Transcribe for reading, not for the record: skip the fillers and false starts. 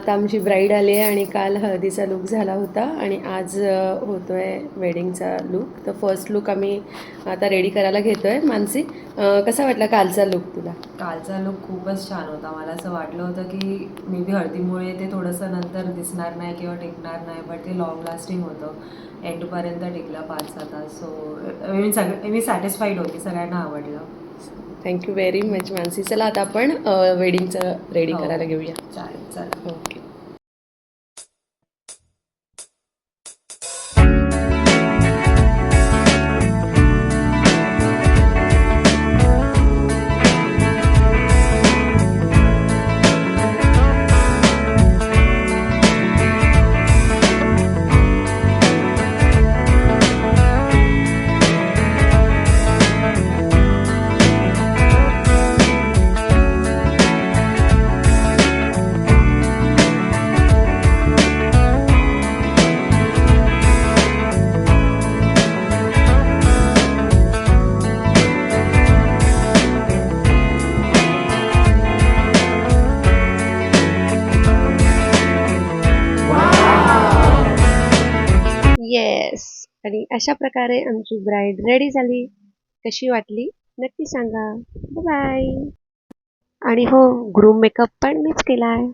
आता आमची ब्राईड आली आहे आणि काल हळदीचा लूक झाला होता आणि आज होतो आहे वेडिंगचा लूक. तर फर्स्ट लूक आम्ही आता रेडी करायला घेतो आहे. मानसी, कसा वाटला कालचा लूक तुला? कालचा लुक खूपच छान होता. मला असं वाटलं होतं की मे बी हळदीमुळे ते थोडंसं नंतर दिसणार नाही किंवा टिकणार नाही, बट ते लॉंग लास्टिंग होतं. एंडपर्यंत टिकलं 5-6 तास. सो मी सॅटिस्फाईड होती, सगळ्यांना आवडलं. Thank you very much Mansi. चला आता आपण वेडिंगचं रेडी हो करायला घेऊया. चालेल, चला. ओके. येस. आणि अशा प्रकारे आमची ब्राईड रेडी झाली. कशी वाटली नक्की सांगा. बाय. आणि हो, ग्रूम मेकअप पण मीच केला आहे.